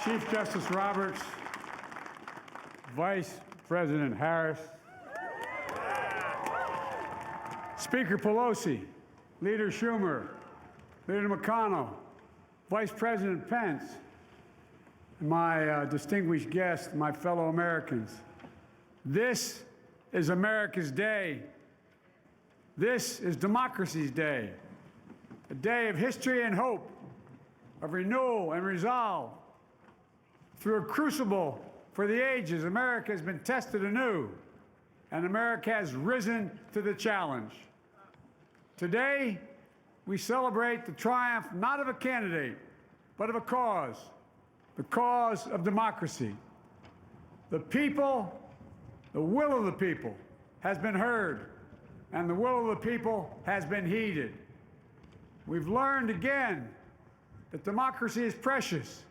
Chief Justice Roberts, Vice President Harris, Speaker Pelosi, Leader Schumer, Leader McConnell, Vice President Pence, and my distinguished guests, my fellow Americans. This is America's day. This is democracy's day, a day of history and hope, of renewal and resolve. Through a crucible for the ages, America has been tested anew, and America has risen to the challenge. Today, we celebrate the triumph not of a candidate, but of a cause, the cause of democracy. The people, the will of the people has been heard, and the will of the people has been heeded. We've learned again that democracy is precious.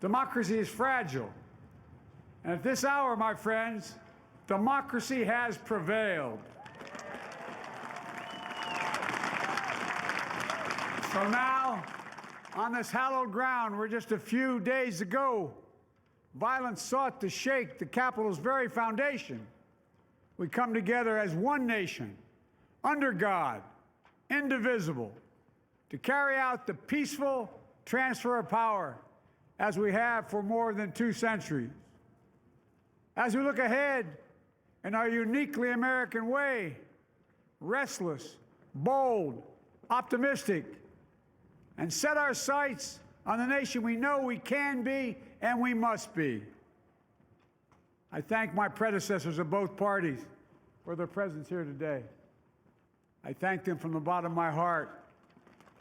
Democracy is fragile. And at this hour, my friends, democracy has prevailed. So now, on this hallowed ground where just a few days ago, violence sought to shake the Capitol's very foundation, we come together as one nation, under God, indivisible, to carry out the peaceful transfer of power as we have for more than 2 centuries. As we look ahead in our uniquely American way, restless, bold, optimistic, and set our sights on the nation we know we can be and we must be. I thank my predecessors of both parties for their presence here today. I thank them from the bottom of my heart.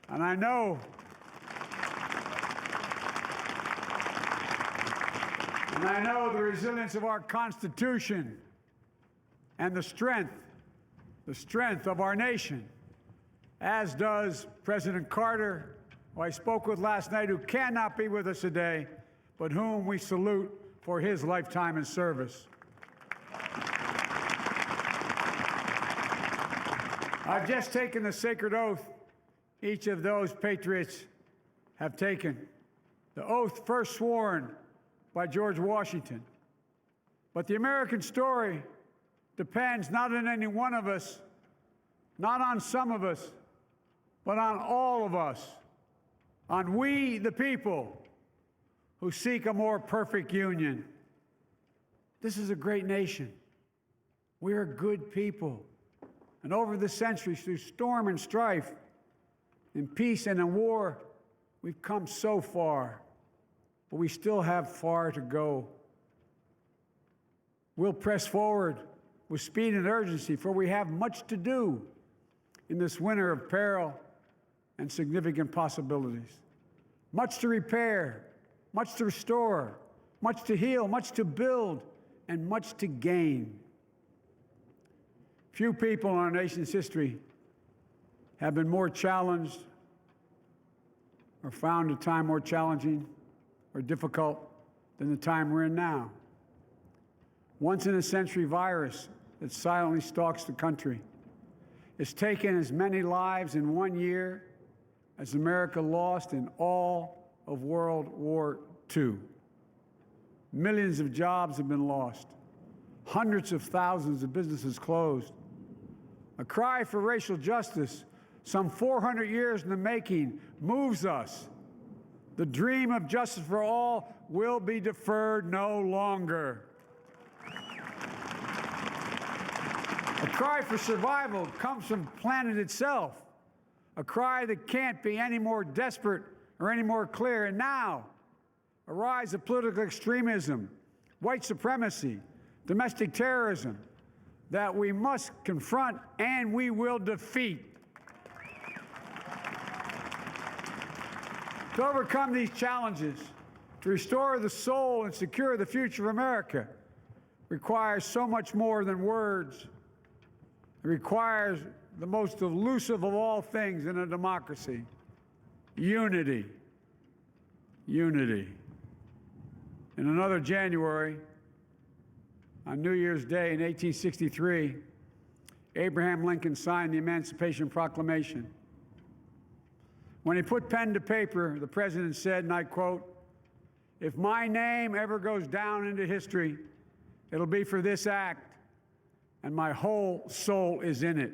And I know the resilience of our Constitution and the strength of our nation, as does President Carter, who I spoke with last night, who cannot be with us today, but whom we salute for his lifetime in service. I've just taken the sacred oath each of those patriots have taken, the oath first sworn by George Washington. But the American story depends not on any one of us, not on some of us, but on all of us, on we, the people, who seek a more perfect union. This is a great nation. We are good people. And over the centuries, through storm and strife, in peace and in war, we've come so far. But we still have far to go. We'll press forward with speed and urgency, for we have much to do in this winter of peril and significant possibilities. Much to repair, much to restore, much to heal, much to build, and much to gain. Few people in our nation's history have been more challenged or found a time more challenging or difficult than the time we're in now. Once-in-a-century virus that silently stalks the country. It's taken as many lives in 1 year as America lost in all of World War II. Millions of jobs have been lost. Hundreds of thousands of businesses closed. A cry for racial justice, some 400 years in the making, moves us. The dream of justice for all will be deferred no longer. A cry for survival comes from the planet itself, a cry that can't be any more desperate or any more clear. And now, a rise of political extremism, white supremacy, domestic terrorism, that we must confront and we will defeat. To overcome these challenges, to restore the soul and secure the future of America, requires so much more than words. It requires the most elusive of all things in a democracy: unity. Unity. In another January, on New Year's Day in 1863, Abraham Lincoln signed the Emancipation Proclamation. When he put pen to paper, the president said, and I quote, If my name ever goes down into history, it'll be for this act, and my whole soul is in it.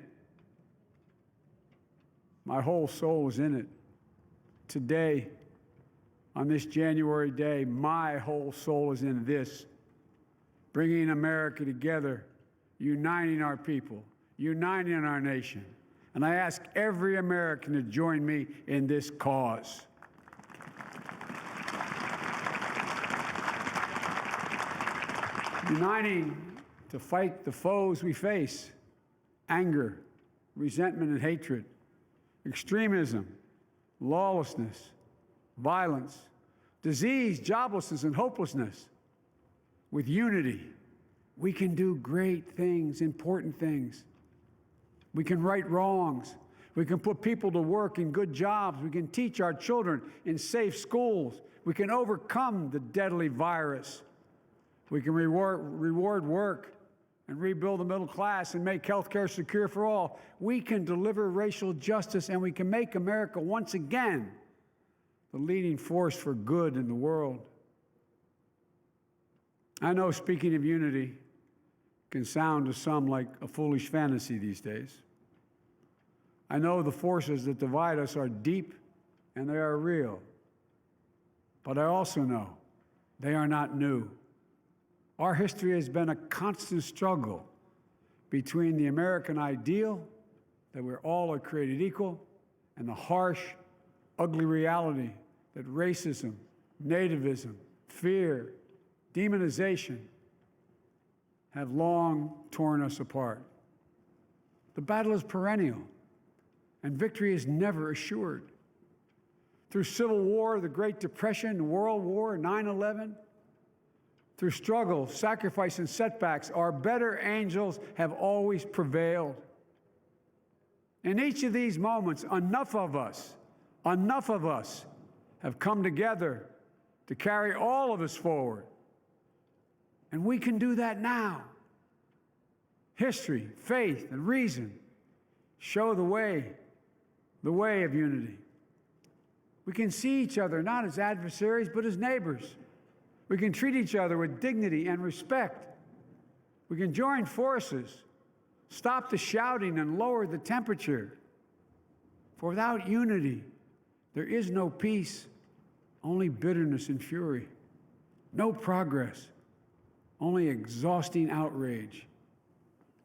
My whole soul is in it. Today, on this January day, my whole soul is in this, bringing America together, uniting our people, uniting our nation. And I ask every American to join me in this cause. Uniting to fight the foes we face: anger, resentment and hatred, extremism, lawlessness, violence, disease, joblessness, and hopelessness. With unity, we can do great things, important things. We can right wrongs. We can put people to work in good jobs. We can teach our children in safe schools. We can overcome the deadly virus. We can reward work and rebuild the middle class and make health care secure for all. We can deliver racial justice, and we can make America once again the leading force for good in the world. I know speaking of unity can sound to some like a foolish fantasy these days. I know the forces that divide us are deep and they are real. But I also know they are not new. Our history has been a constant struggle between the American ideal that we're all created equal and the harsh, ugly reality that racism, nativism, fear, demonization have long torn us apart. The battle is perennial, and victory is never assured. Through Civil War, the Great Depression, World War, 9/11, through struggle, sacrifice, and setbacks, our better angels have always prevailed. In each of these moments, enough of us have come together to carry all of us forward. And we can do that now. History, faith, and reason show the way of unity. We can see each other not as adversaries, but as neighbors. We can treat each other with dignity and respect. We can join forces, stop the shouting, and lower the temperature. For without unity, there is no peace, only bitterness and fury. No progress, only exhausting outrage.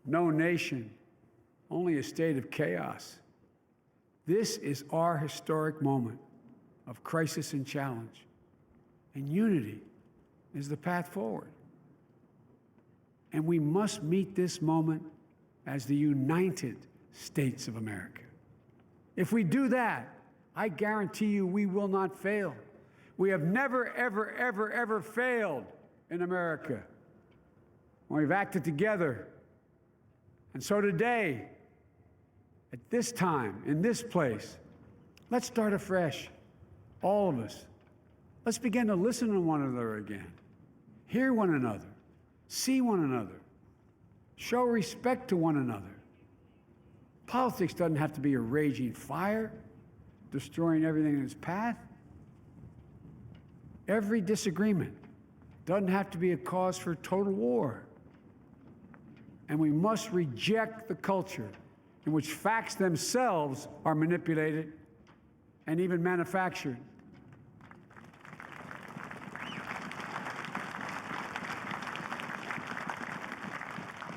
No nation, only a state of chaos. This is our historic moment of crisis and challenge, and unity is the path forward. And we must meet this moment as the United States of America. If we do that, I guarantee you we will not fail. We have never, ever, ever, ever failed in America when we've acted together. And so today, at this time, in this place, let's start afresh, all of us. Let's begin to listen to one another again, hear one another, see one another, show respect to one another. Politics doesn't have to be a raging fire, destroying everything in its path. Every disagreement doesn't have to be a cause for total war. And we must reject the culture in which facts themselves are manipulated and even manufactured.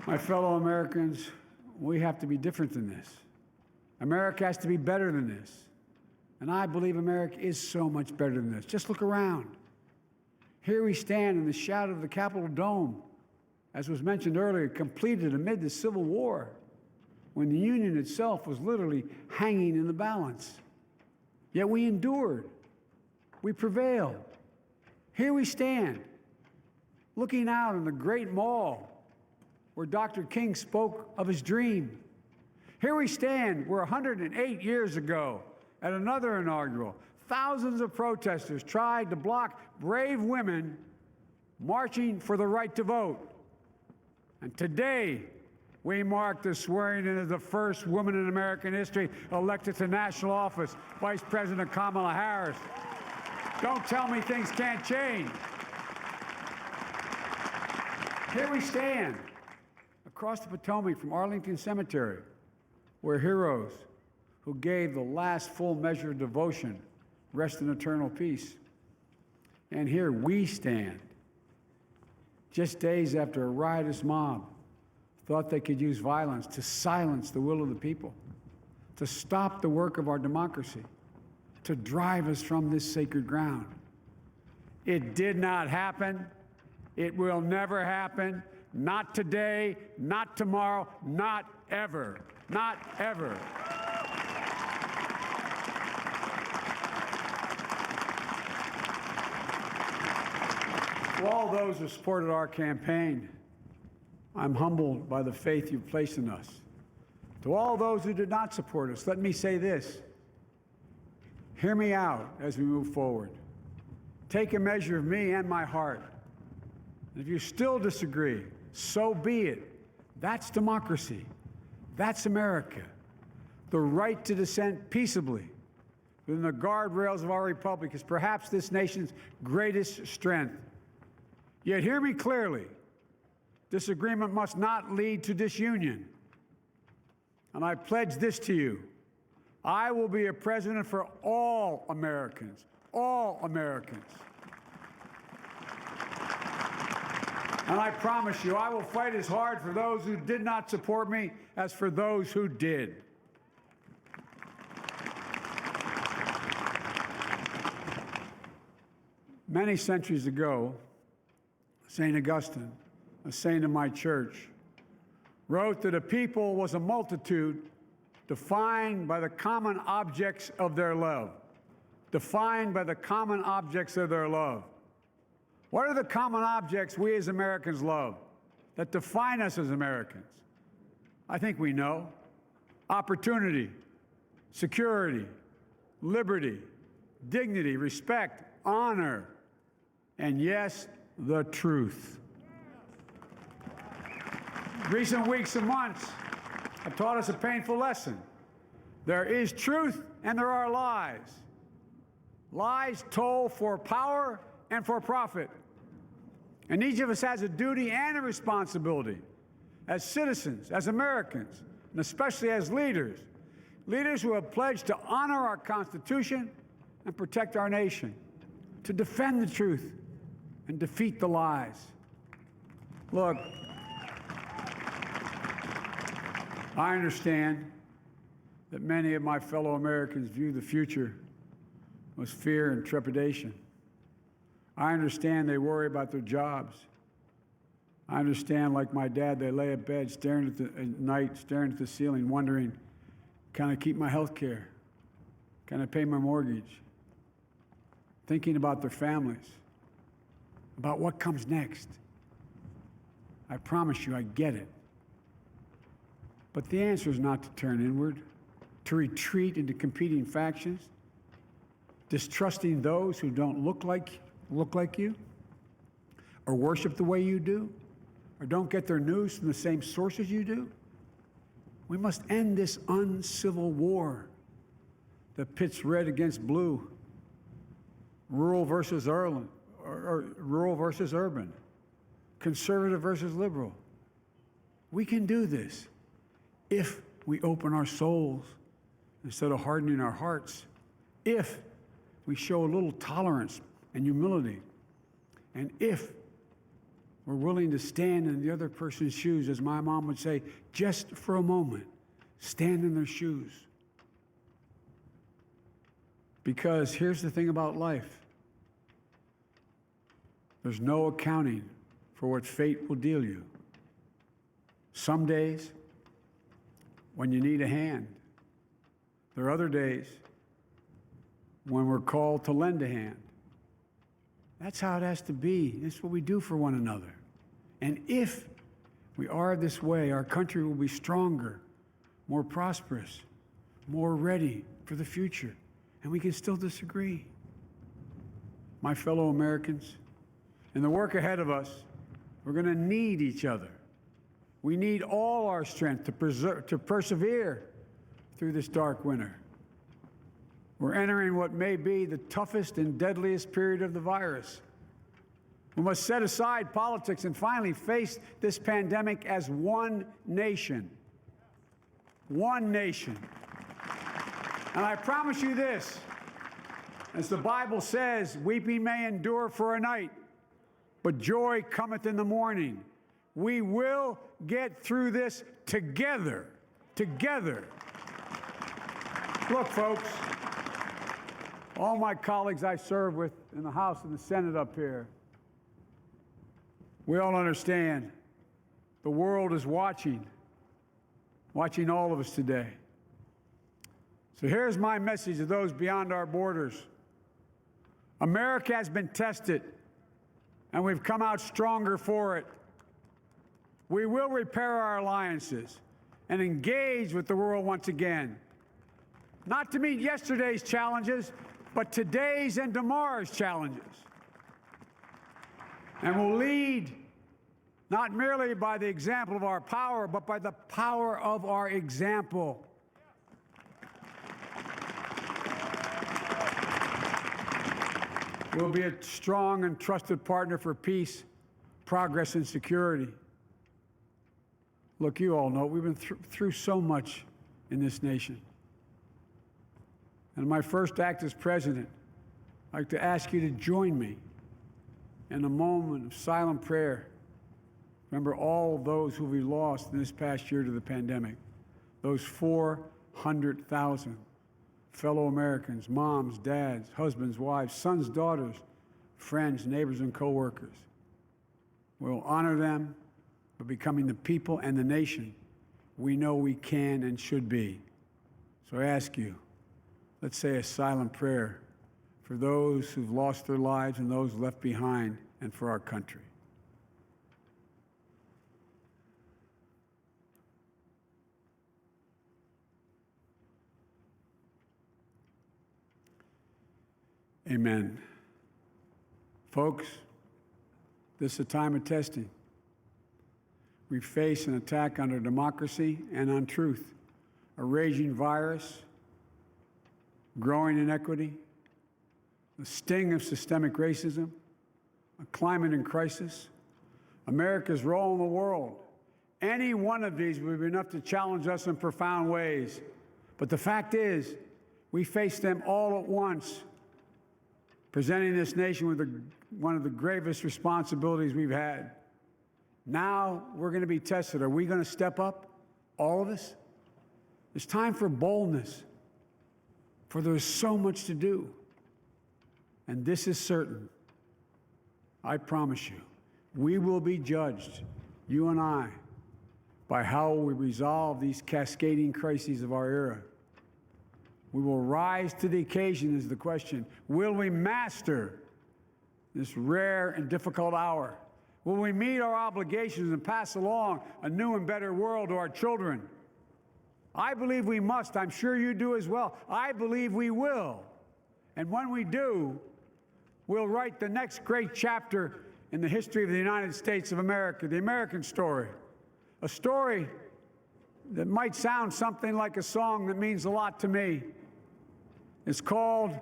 My fellow Americans, we have to be different than this. America has to be better than this. And I believe America is so much better than this. Just look around. Here we stand in the shadow of the Capitol Dome, as was mentioned earlier, completed amid the Civil War, when the Union itself was literally hanging in the balance. Yet we endured. We prevailed. Here we stand, looking out on the great mall where Dr. King spoke of his dream. Here we stand where 108 years ago, at another inaugural, thousands of protesters tried to block brave women marching for the right to vote. And today, we mark the swearing in of the first woman in American history elected to national office, Vice President Kamala Harris. Don't tell me things can't change. Here we stand, across the Potomac from Arlington Cemetery, where heroes who gave the last full measure of devotion rest in eternal peace. And here we stand, just days after a riotous mob thought they could use violence to silence the will of the people, to stop the work of our democracy, to drive us from this sacred ground. It did not happen. It will never happen. Not today, not tomorrow, not ever. Not ever. To all those who supported our campaign, I'm humbled by the faith you've placed in us. To all those who did not support us, let me say this. Hear me out as we move forward. Take a measure of me and my heart. And if you still disagree, so be it. That's democracy. That's America. The right to dissent peaceably within the guardrails of our republic is perhaps this nation's greatest strength. Yet hear me clearly. Disagreement must not lead to disunion. And I pledge this to you. I will be a president for all Americans. All Americans. And I promise you, I will fight as hard for those who did not support me as for those who did. Many centuries ago, St. Augustine, a saint of my church, wrote that a people was a multitude defined by the common objects of their love. Defined by the common objects of their love. What are the common objects we as Americans love that define us as Americans? I think we know. Opportunity, security, liberty, dignity, respect, honor, and yes, the truth. Recent weeks and months have taught us a painful lesson. There is truth and there are lies. Lies told for power and for profit. And each of us has a duty and a responsibility as citizens, as Americans, and especially as leaders. Leaders who have pledged to honor our Constitution and protect our nation, to defend the truth and defeat the lies. Look, I understand that many of my fellow Americans view the future with fear and trepidation. I understand they worry about their jobs. I understand, like my dad, they lay at bed at night, staring at the ceiling, wondering, can I keep my health care? Can I pay my mortgage? Thinking about their families, about what comes next. I promise you, I get it. But the answer is not to turn inward, to retreat into competing factions, distrusting those who don't look like you, or worship the way you do, or don't get their news from the same sources you do. We must end this uncivil war that pits red against blue, rural versus urban, conservative versus liberal. We can do this if we open our souls instead of hardening our hearts, if we show a little tolerance and humility, and if we're willing to stand in the other person's shoes, as my mom would say, just for a moment, stand in their shoes. Because here's the thing about life. There's no accounting for what fate will deal you. Some days, when you need a hand. There are other days when we're called to lend a hand. That's how it has to be. That's what we do for one another. And if we are this way, our country will be stronger, more prosperous, more ready for the future. And we can still disagree. My fellow Americans, in the work ahead of us, we're going to need each other. We need all our strength to persevere through this dark winter. We're entering what may be the toughest and deadliest period of the virus. We must set aside politics and finally face this pandemic as one nation. One nation. And I promise you this, as the Bible says, weeping may endure for a night, but joy cometh in the morning. We will get through this together. Together. Look, folks, all my colleagues I serve with in the House and the Senate up here, we all understand the world is watching all of us today. So here's my message to those beyond our borders. America has been tested, and we've come out stronger for it. We will repair our alliances and engage with the world once again, not to meet yesterday's challenges, but today's and tomorrow's challenges. And we'll lead not merely by the example of our power, but by the power of our example. We'll be a strong and trusted partner for peace, progress, and security. Look, you all know we've been through so much in this nation. And my first act as president, I'd like to ask you to join me in a moment of silent prayer. Remember all those who we lost in this past year to the pandemic, those 400,000 fellow Americans, moms, dads, husbands, wives, sons, daughters, friends, neighbors, and coworkers. We'll honor them by becoming the people and the nation we know we can and should be. So I ask you, let's say a silent prayer for those who've lost their lives and those left behind, and for our country. Amen. Folks, this is a time of testing. We face an attack on our democracy and on truth, a raging virus, growing inequity, the sting of systemic racism, a climate in crisis, America's role in the world. Any one of these would be enough to challenge us in profound ways. But the fact is, we face them all at once, presenting this nation with one of the gravest responsibilities we've had. Now we're going to be tested. Are we going to step up, all of us? It's time for boldness, for there's so much to do. And this is certain. I promise you, we will be judged, you and I, by how we resolve these cascading crises of our era. We will rise to the occasion is the question. Will we master this rare and difficult hour? Will we meet our obligations and pass along a new and better world to our children? I believe we must. I'm sure you do as well. I believe we will. And when we do, we'll write the next great chapter in the history of the United States of America, the American story. A story that might sound something like a song that means a lot to me. It's called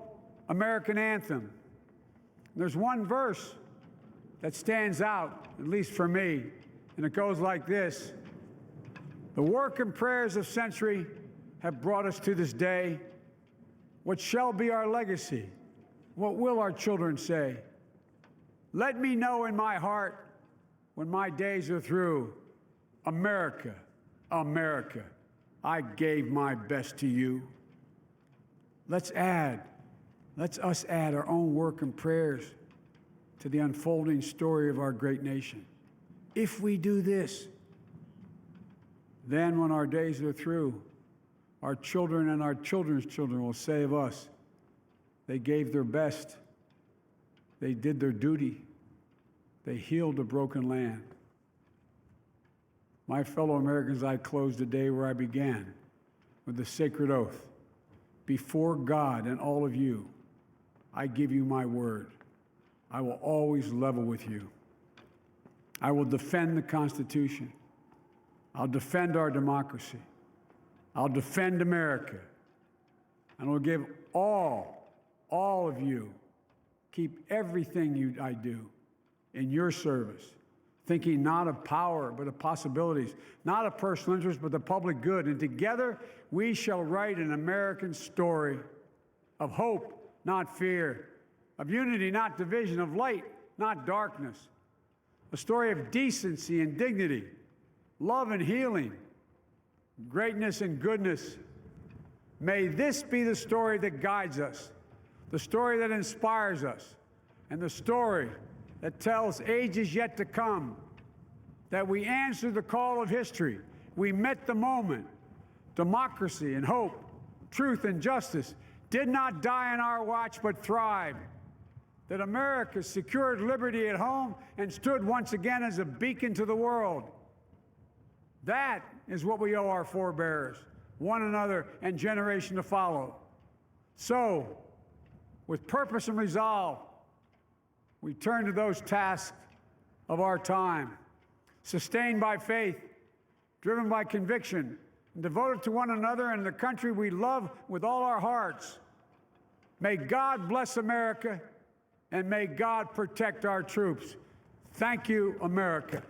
American Anthem. There's one verse that stands out, at least for me, and it goes like this. The work and prayers of century have brought us to this day. What shall be our legacy? What will our children say? Let me know in my heart when my days are through. America, America, I gave my best to you. Let's us add our own work and prayers to the unfolding story of our great nation. If we do this, then when our days are through, our children and our children's children will say of us, they gave their best, they did their duty, they healed a broken land. My fellow Americans, I close the day where I began, with the sacred oath. Before God and all of you, I give you my word. I will always level with you. I will defend the Constitution. I'll defend our democracy. I'll defend America. and will give all of you, keep everything I do in your service, thinking not of power, but of possibilities, not of personal interest, but the public good. And together we shall write an American story of hope, not fear, of unity, not division, of light, not darkness, a story of decency and dignity, love and healing, greatness and goodness. May this be the story that guides us, the story that inspires us, and the story that tells ages yet to come that we answered the call of history. We met the moment. Democracy and hope, truth and justice did not die on our watch but thrived. That America secured liberty at home and stood once again as a beacon to the world. That is what we owe our forebears, one another, and generation to follow. So, with purpose and resolve, we turn to those tasks of our time, sustained by faith, driven by conviction, and devoted to one another and the country we love with all our hearts. May God bless America, and may God protect our troops. Thank you, America.